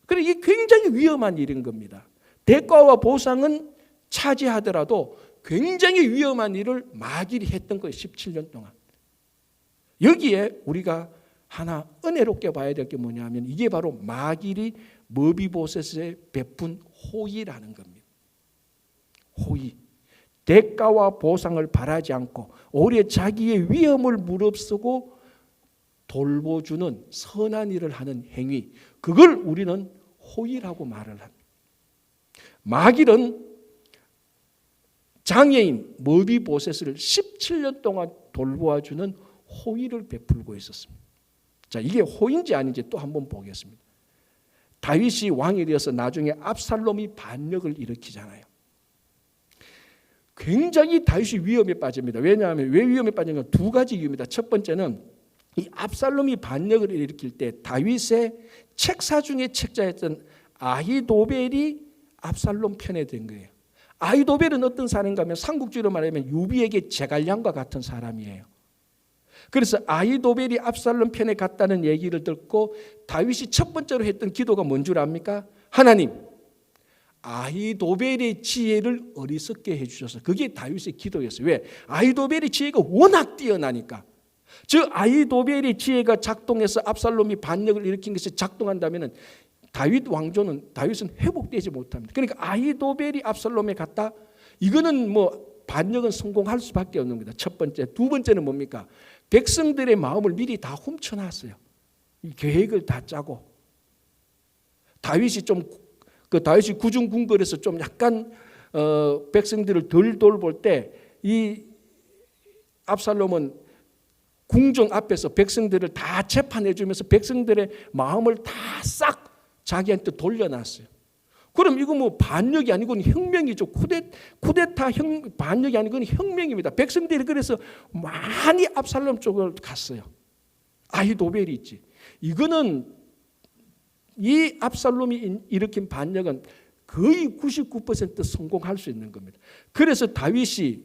그러니까 이게 굉장히 위험한 일인 겁니다. 대가와 보상은 차지하더라도 굉장히 위험한 일을 마길이 했던 거예요. 17년 동안. 여기에 우리가 하나 은혜롭게 봐야 될 게 뭐냐면 이게 바로 마길이 머비보셋에 베푼 호의라는 겁니다. 호의. 대가와 보상을 바라지 않고 오히려 자기의 위험을 무릅쓰고 돌보주는 선한 일을 하는 행위, 그걸 우리는 호의라고 말을 합니다. 마길은 장애인 머비보셋을 17년 동안 돌보아주는 호의를 베풀고 있었습니다. 자, 이게 호의인지 아닌지 또 한번 보겠습니다. 다윗이 왕이 되어서 나중에 압살롬이 반역을 일으키잖아요. 굉장히 다윗이 위험에 빠집니다. 왜냐하면 왜 위험에 빠지는가? 두 가지 이유입니다. 첫 번째는 이 압살롬이 반역을 일으킬 때 다윗의 책사 중에 책자였던 아히도벨이 압살롬 편에 든 거예요. 아히도벨은 어떤 사람인가 하면 삼국지로 말하면 유비에게 제갈량과 같은 사람이에요. 그래서 아히도벨이 압살롬 편에 갔다는 얘기를 듣고 다윗이 첫 번째로 했던 기도가 뭔 줄 압니까? 하나님, 아히도벨의 지혜를 어리석게 해주셔서. 그게 다윗의 기도였어요. 왜? 아히도벨의 지혜가 워낙 뛰어나니까. 즉 아히도벨의 지혜가 작동해서 압살롬이 반역을 일으킨 것이 작동한다면 다윗은 회복되지 못합니다. 그러니까 아히도벨이 압살롬에 갔다? 이거는 반역은 성공할 수밖에 없는 겁니다. 첫 번째. 두 번째는 뭡니까? 백성들의 마음을 미리 다 훔쳐놨어요. 이 계획을 다 짜고. 다윗이 구중궁궐에서 좀 약간 백성들을 덜 돌볼 때 이 압살롬은 궁정 앞에서 백성들을 다 재판해 주면서 백성들의 마음을 다 싹 자기한테 돌려놨어요. 그럼 이거 반역이 아니고 혁명이죠. 쿠데타 반역이 아니고 혁명입니다. 백성들이 그래서 많이 압살롬 쪽을 갔어요. 아히도벨이 있지. 이거는 이 압살롬이 일으킨 반역은 거의 99% 성공할 수 있는 겁니다. 그래서 다윗이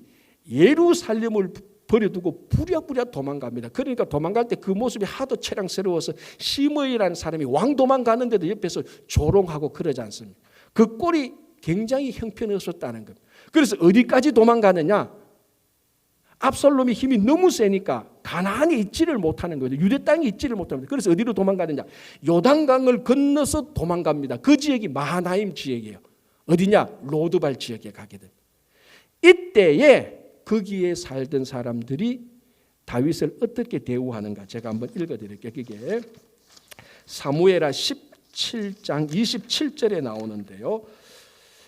예루살렘을 버려두고 부랴부랴 도망갑니다. 그러니까 도망갈 때 그 모습이 하도 체량스러워서 시므이라는 사람이 왕 도망가는데도 옆에서 조롱하고 그러지 않습니까? 그 꼴이 굉장히 형편없었다는 겁니다. 그래서 어디까지 도망가느냐? 압살롬이 힘이 너무 세니까 가나안에 있지를 못하는 거죠. 유대 땅에 있지를 못합니다. 그래서 어디로 도망가느냐? 요단강을 건너서 도망갑니다. 그 지역이 마하나임 지역이에요. 어디냐? 로드발 지역에 가게 됩니다. 이때에 거기에 살던 사람들이 다윗을 어떻게 대우하는가 제가 한번 읽어드릴게요. 그게 사무엘하 17장 27절에 나오는데요.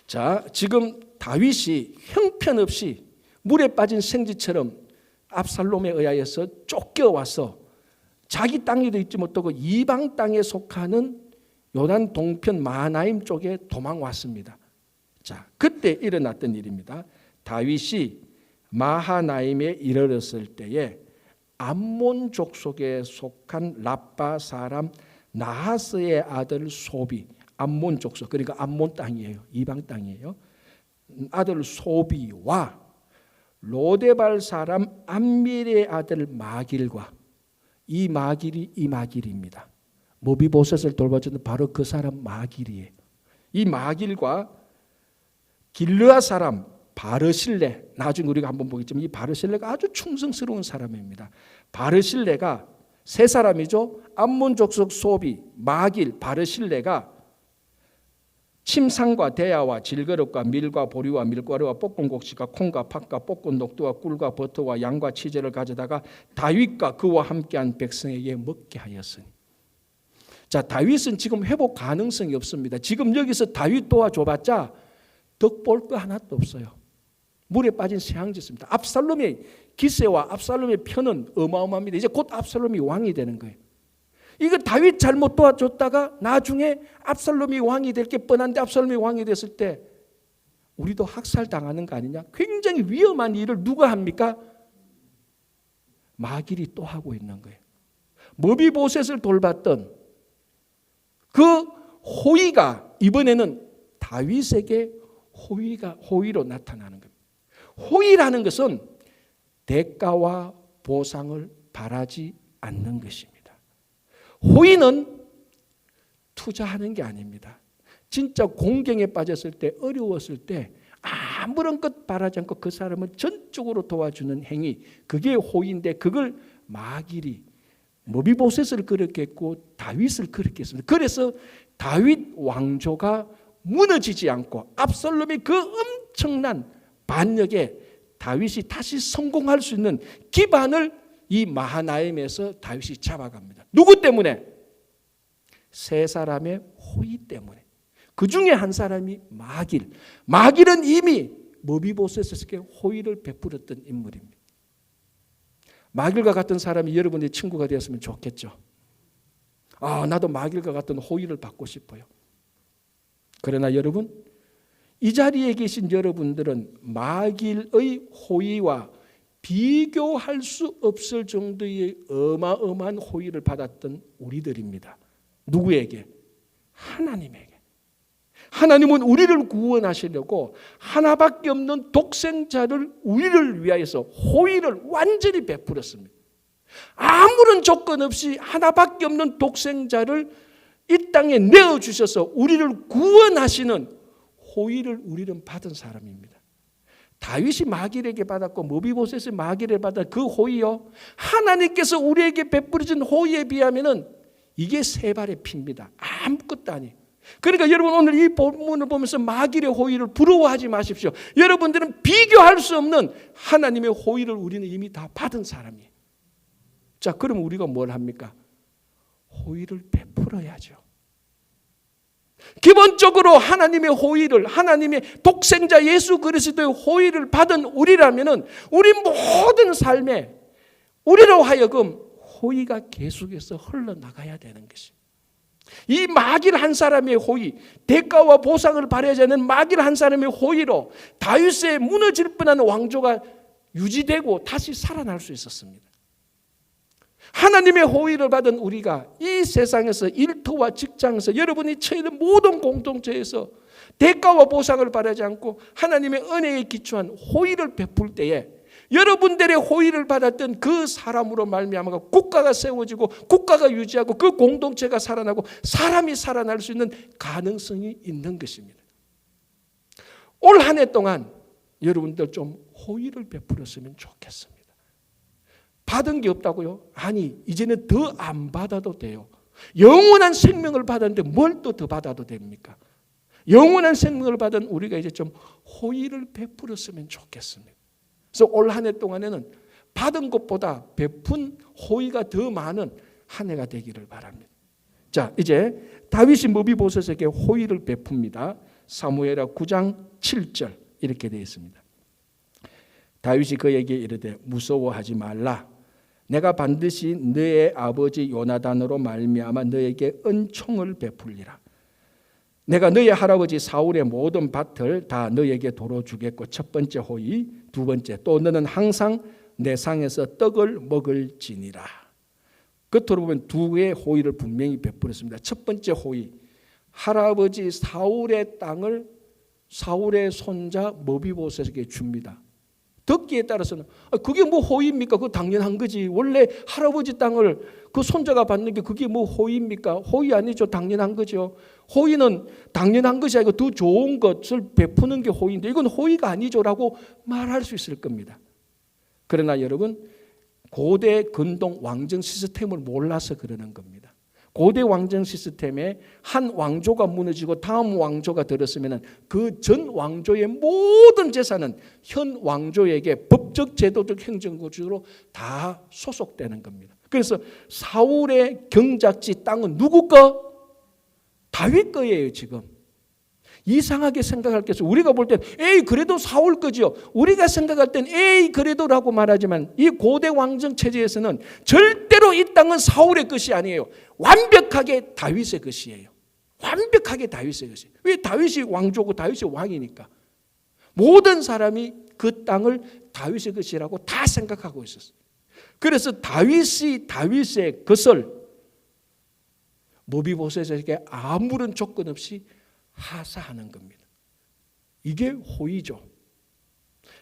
자, 지금 다윗이 형편없이 물에 빠진 생쥐처럼 압살롬에 의하여서 쫓겨와서 자기 땅에도 있지 못하고 이방 땅에 속하는 요단 동편 마하나임 쪽에 도망왔습니다. 자, 그때 일어났던 일입니다. 다윗이 마하나임에 이르렀을 때에 암몬 족속에 속한 라빠 사람 나하스의 아들 소비, 암몬 족속, 그러니까 암몬 땅이에요. 이방 땅이에요. 아들 소비와 로데발 사람 암밀의 아들 마길과 이 마길이 이 마길입니다. 모비보셋을 돌봐주는 바로 그 사람 마길이에요. 이 마길과 길르아 사람 바르실레, 나중에 우리가 한번 보겠지만 이 바르실레가 아주 충성스러운 사람입니다. 바르실레가 세 사람이죠. 암몬 족속 소비, 마길, 바르실레가 침상과 대야와 질그릇과 밀과 보리와 밀가루와 볶은 곡식과 콩과 팥과 볶은 녹두와 꿀과 버터와 양과 치즈를 가져다가 다윗과 그와 함께한 백성에게 먹게 하였으니. 자, 다윗은 지금 회복 가능성이 없습니다. 지금 여기서 다윗 도와줘봤자 덕볼 거 하나도 없어요. 물에 빠진 새앙지입니다. 압살롬의 기세와 압살롬의 편은 어마어마합니다. 이제 곧 압살롬이 왕이 되는 거예요. 이거 다윗 잘못 도와줬다가 나중에 압살롬이 왕이 될 게 뻔한데 압살롬이 왕이 됐을 때 우리도 학살당하는 거 아니냐? 굉장히 위험한 일을 누가 합니까? 마길이 또 하고 있는 거예요. 모비보셋을 돌봤던 그 호위가 이번에는 다윗에게 호위로 나타나는 겁니다. 호위라는 것은 대가와 보상을 바라지 않는 것입니다. 호위는 투자하는 게 아닙니다. 진짜 공경에 빠졌을 때, 어려웠을 때 아무런 것 바라지 않고 그 사람을 전적으로 도와주는 행위, 그게 호위인데 그걸 마길이 모비보셋을 그렇게 했고 다윗을 그렇게 했습니다. 그래서 다윗 왕조가 무너지지 않고 압살롬의 그 엄청난 반역에 다윗이 다시 성공할 수 있는 기반을 이 마하나임에서 다윗이 잡아갑니다. 누구 때문에? 세 사람의 호의 때문에. 그 중에 한 사람이 마길. 마길은 이미 모비보셋에게 호의를 베풀었던 인물입니다. 마길과 같은 사람이 여러분의 친구가 되었으면 좋겠죠. 나도 마길과 같은 호의를 받고 싶어요. 그러나 여러분, 이 자리에 계신 여러분들은 마길의 호의와 비교할 수 없을 정도의 어마어마한 호의를 받았던 우리들입니다. 누구에게? 하나님에게. 하나님은 우리를 구원하시려고 하나밖에 없는 독생자를 우리를 위하여서 호의를 완전히 베풀었습니다. 아무런 조건 없이 하나밖에 없는 독생자를 이 땅에 내어주셔서 우리를 구원하시는 호의를 우리는 받은 사람입니다. 다윗이 마길에게 받았고 모비보셋이 마길에 받은 그 호의요, 하나님께서 우리에게 베풀어진 호의에 비하면 이게 세 발의 피입니다. 아무것도 아니에요. 그러니까 여러분 오늘 이 본문을 보면서 마길의 호의를 부러워하지 마십시오. 여러분들은 비교할 수 없는 하나님의 호의를 우리는 이미 다 받은 사람이에요. 자, 그럼 우리가 뭘 합니까? 호의를 베풀어야죠. 기본적으로 하나님의 호의를, 하나님의 독생자 예수 그리스도의 호의를 받은 우리라면은 우리 모든 삶에 우리로 하여금 호의가 계속해서 흘러나가야 되는 것입니다. 이 마길 한 사람의 호의, 대가와 보상을 바라지 않는 마길 한 사람의 호의로 다윗의 무너질 뻔한 왕조가 유지되고 다시 살아날 수 있었습니다. 하나님의 호의를 받은 우리가 이 세상에서 일터와 직장에서 여러분이 처해 있는 모든 공동체에서 대가와 보상을 바라지 않고 하나님의 은혜에 기초한 호의를 베풀 때에 여러분들의 호의를 받았던 그 사람으로 말미암아 국가가 세워지고 국가가 유지하고 그 공동체가 살아나고 사람이 살아날 수 있는 가능성이 있는 것입니다. 올 한 해 동안 여러분들 좀 호의를 베풀었으면 좋겠습니다. 받은 게 없다고요? 아니, 이제는 더 안 받아도 돼요. 영원한 생명을 받았는데 뭘 또 더 받아도 됩니까? 영원한 생명을 받은 우리가 이제 좀 호의를 베풀었으면 좋겠습니다. 그래서 올 한 해 동안에는 받은 것보다 베푼 호의가 더 많은 한 해가 되기를 바랍니다. 자, 이제 다윗이 머비보셋에게 호의를 베풉니다. 사무엘하 9장 7절 이렇게 되어 있습니다. 다윗이 그에게 이르되 무서워하지 말라. 내가 반드시 너의 아버지 요나단으로 말미암아 너에게 은총을 베풀리라. 내가 너의 할아버지 사울의 모든 밭을 다 너에게 도로 주겠고, 첫 번째 호의, 두 번째, 또 너는 항상 내 상에서 떡을 먹을지니라. 끝으로 보면 두 개의 호의를 분명히 베풀었습니다. 첫 번째 호의, 할아버지 사울의 땅을 사울의 손자 머비보셋에게 줍니다. 듣기에 따라서는 그게 뭐 호의입니까? 그거 당연한 거지. 원래 할아버지 땅을 그 손자가 받는 게 그게 뭐 호의입니까? 호의 아니죠. 당연한 거죠. 호의는 당연한 것이 아니고 더 좋은 것을 베푸는 게 호의인데 이건 호의가 아니죠라고 말할 수 있을 겁니다. 그러나 여러분, 고대 근동 왕정 시스템을 몰라서 그러는 겁니다. 고대 왕정 시스템에 한 왕조가 무너지고 다음 왕조가 들었으면 그 전 왕조의 모든 재산은 현 왕조에게 법적 제도적 행정구조로 다 소속되는 겁니다. 그래서 사울의 경작지 땅은 누구 거? 다윗 거예요. 지금 이상하게 생각할 게 있어요. 우리가 볼 땐 에이 그래도 사울 거죠. 우리가 생각할 땐 에이 그래도라고 말하지만 이 고대 왕정 체제에서는 절대로 이 땅은 사울의 것이 아니에요. 완벽하게 다윗의 것이에요. 완벽하게 다윗의 것이에요. 왜? 다윗이 왕조고 다윗이 왕이니까. 모든 사람이 그 땅을 다윗의 것이라고 다 생각하고 있었어요. 그래서 다윗이 다윗의 것을 머비보셋에게 아무런 조건 없이 하사하는 겁니다. 이게 호의죠.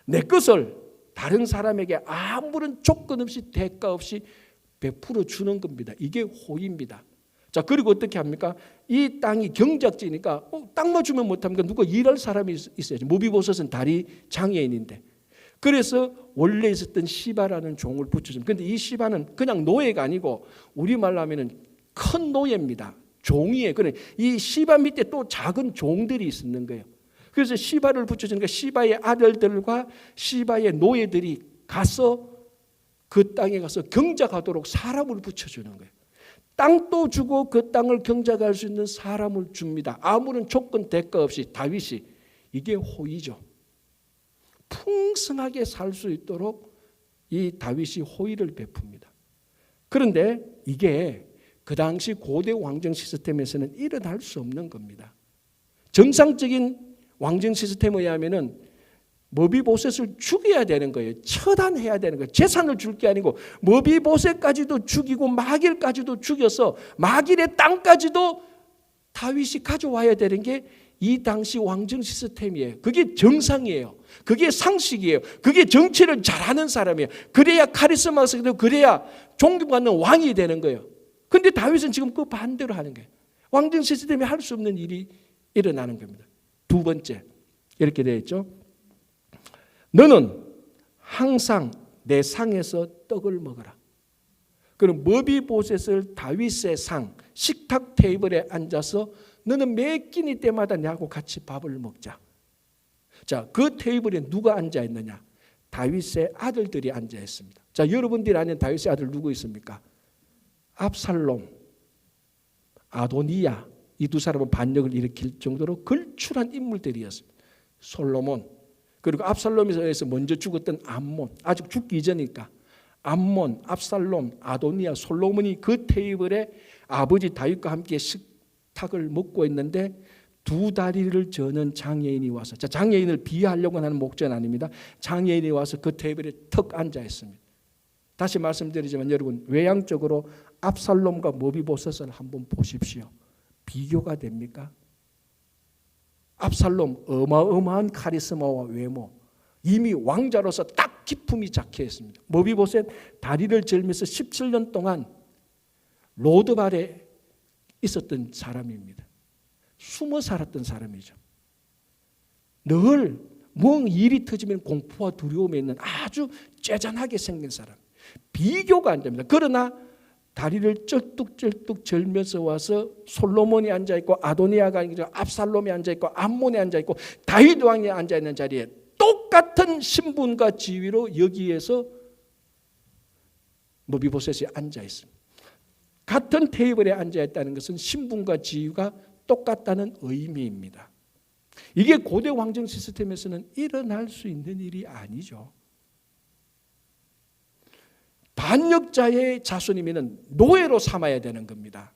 내 것을 다른 사람에게 아무런 조건 없이 대가 없이 베풀어 주는 겁니다. 이게 호의입니다. 자, 그리고 어떻게 합니까? 이 땅이 경작지니까 땅만 주면 못합니까? 누가 일할 사람이 있어야지. 머비보셋은 다리 장애인인데. 그래서 원래 있었던 시바라는 종을 붙여줍니다. 그런데 이 시바는 그냥 노예가 아니고 우리말로 하면은 큰 노예입니다. 종이에요. 그래 이 시바 밑에 또 작은 종들이 있는 거예요. 그래서 시바를 붙여주니까 시바의 아들들과 시바의 노예들이 가서 그 땅에 가서 경작하도록 사람을 붙여주는 거예요. 땅도 주고 그 땅을 경작할 수 있는 사람을 줍니다. 아무런 조건 대가 없이. 다윗이 이게 호의죠. 풍성하게 살 수 있도록 이 다윗이 호의를 베풉니다. 그런데 이게 그 당시 고대 왕정 시스템에서는 일어날 수 없는 겁니다. 정상적인 왕정 시스템에 의하면은 머비보셋을 죽여야 되는 거예요. 처단해야 되는 거예요. 재산을 줄 게 아니고 머비보셋까지도 죽이고 마길까지도 죽여서 마길의 땅까지도 다윗이 가져와야 되는 게 이 당시 왕정 시스템이에요. 그게 정상이에요. 그게 상식이에요. 그게 정치를 잘하는 사람이에요. 그래야 카리스마가 생기고 그래야 존경받는 왕이 되는 거예요. 그런데 다윗은 지금 그 반대로 하는 거예요. 왕정 시스템이 할 수 없는 일이 일어나는 겁니다. 두 번째, 이렇게 되어 있죠. 너는 항상 내 상에서 떡을 먹어라. 그럼 머비보셋을 다윗의 상, 식탁 테이블에 앉아서 너는 매 끼니 때마다 나하고 같이 밥을 먹자. 자, 그 테이블에 누가 앉아 있느냐? 다윗의 아들들이 앉아 있습니다. 자, 여러분들이 아는 다윗의 아들 누구 있습니까? 압살롬, 아도니야, 이 두 사람은 반역을 일으킬 정도로 걸출한 인물들이었습니다. 솔로몬, 그리고 압살롬에 의해서 먼저 죽었던 암몬, 아직 죽기 전이니까 암몬, 압살롬, 아도니야, 솔로몬이 그 테이블에 아버지 다윗과 함께 식탁을 먹고 있는데 두 다리를 저는 장애인이 와서, 자, 장애인을 비하하려고 하는 목적은 아닙니다. 장애인이 와서 그 테이블에 턱 앉아 있습니다. 다시 말씀드리지만 여러분, 외향적으로 압살롬과 머비보셋을 한번 보십시오. 비교가 됩니까? 압살롬 어마어마한 카리스마와 외모, 이미 왕자로서 딱 기품이 작혀 있습니다. 머비보셋 다리를 절면서 17년 동안 로드발에 있었던 사람입니다. 숨어 살았던 사람이죠. 늘 뭐 일이 터지면 공포와 두려움에 있는 아주 쬐잔하게 생긴 사람. 비교가 안 됩니다. 그러나 다리를 쩔뚝쩔뚝 절면서 와서 솔로몬이 앉아있고 아도니아가 아니고 압살롬이 앉아있고 암몬이 앉아있고 다윗 왕이 앉아있는 자리에 똑같은 신분과 지위로 여기에서 머비보셋이 앉아있습니다. 같은 테이블에 앉아 있다는 것은 신분과 지위가 똑같다는 의미입니다. 이게 고대 왕정 시스템에서는 일어날 수 있는 일이 아니죠. 반역자의 자손이면 노예로 삼아야 되는 겁니다.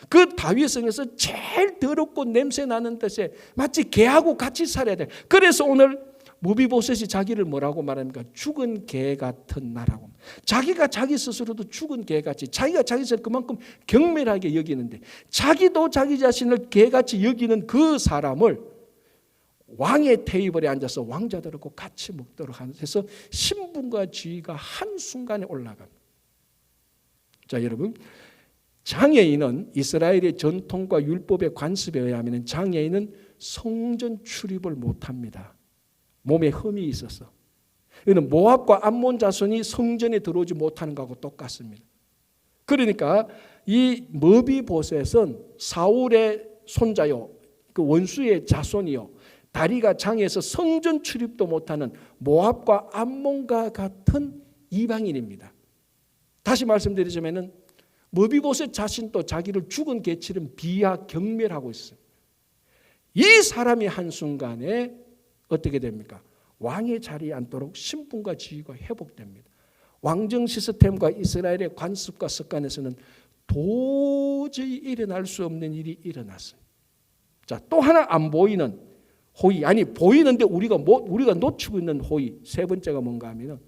그 다윗성에서 제일 더럽고 냄새 나는 뜻에 마치 개하고 같이 살아야 돼. 그래서 오늘 무비보셋이 자기를 뭐라고 말합니까? 죽은 개 같은 나라고. 자기가 자기 스스로도 죽은 개같이, 자기가 자기 스스로 그만큼 경멸하게 여기는데, 자기도 자기 자신을 개같이 여기는 그 사람을 왕의 테이블에 앉아서 왕자들하고 같이 먹도록 해서 신분과 지위가 한순간에 올라갑니다. 자, 여러분, 장애인은 이스라엘의 전통과 율법의 관습에 의하면 장애인은 성전 출입을 못합니다. 몸에 흠이 있어서. 이는 모압과 암몬 자손이 성전에 들어오지 못하는 것하고 똑같습니다. 그러니까 이 머비보셋은 사울의 손자요, 그 원수의 자손이요, 다리가 장애해서 성전 출입도 못하는 모압과 암몬과 같은 이방인입니다. 다시 말씀드리자면은 머비보셋 자신도 자기를 죽은 개처럼 비하 경멸하고 있어요. 이 사람이 한순간에 어떻게 됩니까? 왕의 자리에 앉도록 신분과 지위가 회복됩니다. 왕정 시스템과 이스라엘의 관습과 습관에서는 도저히 일어날 수 없는 일이 일어났어요. 자, 또 하나 안 보이는 호의, 아니 보이는데 우리가 놓치고 있는 호의, 세 번째가 뭔가 하면,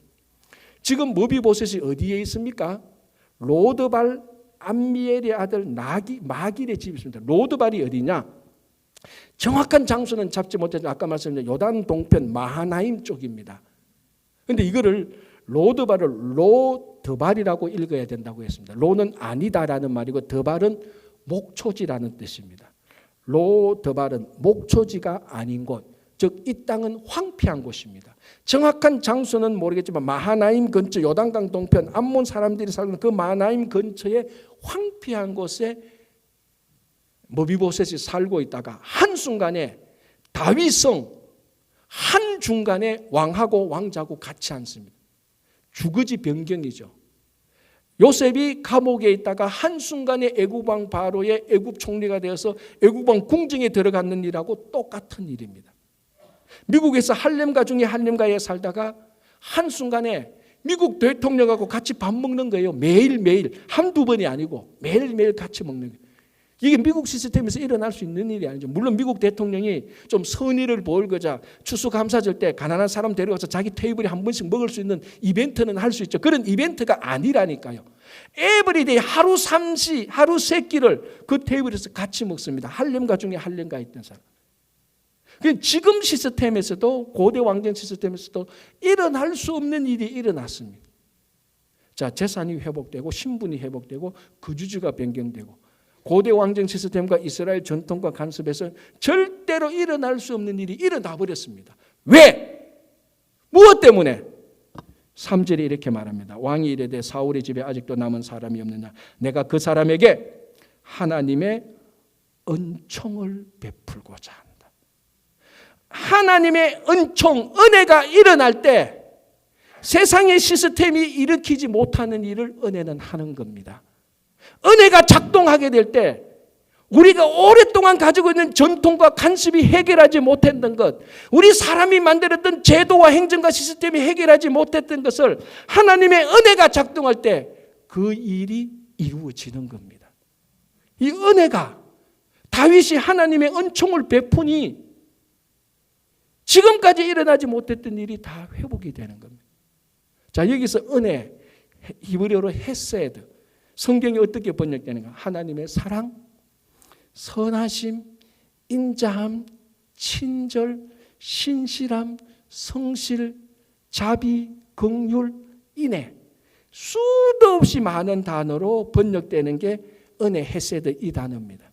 지금 머비보셋이 어디에 있습니까? 로드발 암미엘의 아들 마길의 집이 있습니다. 로드발이 어디냐? 정확한 장소는 잡지 못했지만 아까 말씀드린 요단 동편 마하나임 쪽입니다. 그런데 이거를 로드발을 로드발이라고 읽어야 된다고 했습니다. 로는 아니다라는 말이고 드발은 목초지라는 뜻입니다. 로드발은 목초지가 아닌 곳, 즉 이 땅은 황폐한 곳입니다. 정확한 장소는 모르겠지만 마하나임 근처 요단강 동편 암몬 사람들이 살는 그 마하나임 근처에 황폐한 곳에 머비보셋이 살고 있다가 한순간에 다윗성 한중간에 왕하고 왕자고 같이 앉습니다. 주거지 변경이죠. 요셉이 감옥에 있다가 한순간에 애국왕 바로의 애국 총리가 되어서 애국왕 궁정에 들어갔는 일하고 똑같은 일입니다. 미국에서 할렘가 중에 할렘가에 살다가 한순간에 미국 대통령하고 같이 밥 먹는 거예요. 매일매일, 한두 번이 아니고 매일매일 같이 먹는 거예요. 이게 미국 시스템에서 일어날 수 있는 일이 아니죠. 물론 미국 대통령이 좀 선의를 보이고자 추수감사절 때 가난한 사람 데려가서 자기 테이블에 한 번씩 먹을 수 있는 이벤트는 할 수 있죠. 그런 이벤트가 아니라니까요. 에브리데이 하루 3시, 하루 3끼를 그 테이블에서 같이 먹습니다. 할렘가 중에 할렘가에 있던 사람. 지금 시스템에서도, 고대 왕정 시스템에서도 일어날 수 없는 일이 일어났습니다. 자, 재산이 회복되고 신분이 회복되고 거주지가 변경되고 고대 왕정 시스템과 이스라엘 전통과 간섭에서 절대로 일어날 수 없는 일이 일어나 버렸습니다. 왜? 무엇 때문에? 3절에 이렇게 말합니다. 왕이 이르되 사울의 집에 아직도 남은 사람이 없느냐? 내가 그 사람에게 하나님의 은총을 베풀고자 한다. 하나님의 은총, 은혜가 일어날 때 세상의 시스템이 일으키지 못하는 일을 은혜는 하는 겁니다. 은혜가 작동하게 될 때 우리가 오랫동안 가지고 있는 전통과 간섭이 해결하지 못했던 것, 우리 사람이 만들었던 제도와 행정과 시스템이 해결하지 못했던 것을 하나님의 은혜가 작동할 때 그 일이 이루어지는 겁니다. 이 은혜가, 다윗이 하나님의 은총을 베푸니 지금까지 일어나지 못했던 일이 다 회복이 되는 겁니다. 자, 여기서 은혜, 히브리어로 헤세드, 성경이 어떻게 번역되는가? 하나님의 사랑, 선하심, 인자함, 친절, 신실함, 성실, 자비, 긍휼, 인애. 수도 없이 많은 단어로 번역되는 게 은혜, 헤세드 이 단어입니다.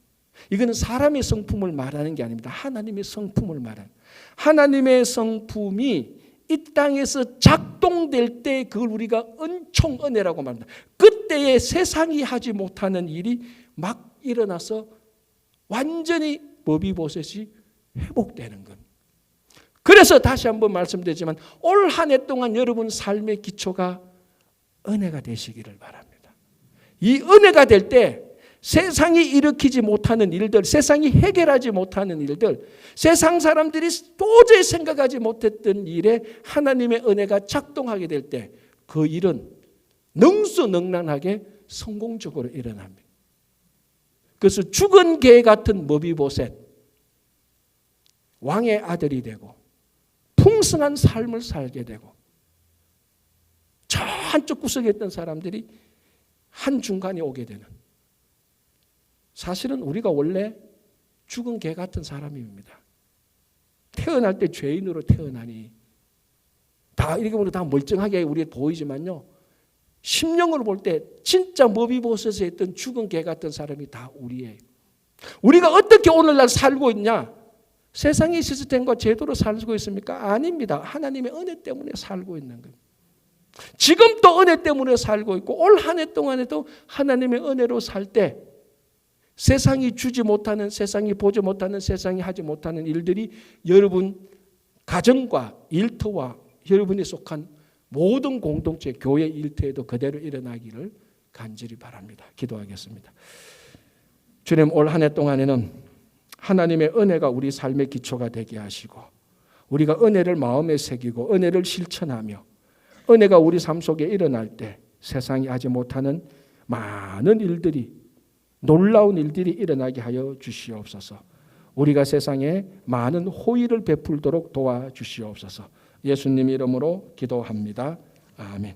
이거는 사람의 성품을 말하는 게 아닙니다. 하나님의 성품을 말하는. 하나님의 성품이 이 땅에서 작동될 때 그걸 우리가 은총, 은혜라고 말합니다. 그때에 세상이 하지 못하는 일이 막 일어나서 완전히 머비보셋이 회복되는 것. 그래서 다시 한번 말씀드리지만 올 한 해 동안 여러분 삶의 기초가 은혜가 되시기를 바랍니다. 이 은혜가 될 때 세상이 일으키지 못하는 일들, 세상이 해결하지 못하는 일들, 세상 사람들이 도저히 생각하지 못했던 일에 하나님의 은혜가 작동하게 될 때 그 일은 능수능란하게 성공적으로 일어납니다. 그래서 죽은 개 같은 머비보셋, 왕의 아들이 되고 풍성한 삶을 살게 되고, 저 한쪽 구석에 있던 사람들이 한중간에 오게 되는, 사실은 우리가 원래 죽은 개 같은 사람입니다. 태어날 때 죄인으로 태어나니 다 이렇게 보면 다 멀쩡하게 우리가 보이지만요, 심령으로 볼 때 진짜 머비보셋에 있던 죽은 개 같은 사람이 다 우리예요. 우리가 어떻게 오늘날 살고 있냐? 세상의 시스템과 제도로 살고 있습니까? 아닙니다. 하나님의 은혜 때문에 살고 있는 겁니다. 지금 또 은혜 때문에 살고 있고, 올 한 해 동안에도 하나님의 은혜로 살 때 세상이 주지 못하는, 세상이 보지 못하는, 세상이 하지 못하는 일들이 여러분 가정과 일터와 여러분이 속한 모든 공동체, 교회 일터에도 그대로 일어나기를 간절히 바랍니다. 기도하겠습니다. 주님, 올 한 해 동안에는 하나님의 은혜가 우리 삶의 기초가 되게 하시고, 우리가 은혜를 마음에 새기고 은혜를 실천하며 은혜가 우리 삶 속에 일어날 때 세상이 하지 못하는 많은 일들이, 놀라운 일들이 일어나게 하여 주시옵소서. 우리가 세상에 많은 호의를 베풀도록 도와주시옵소서. 예수님 이름으로 기도합니다. 아멘.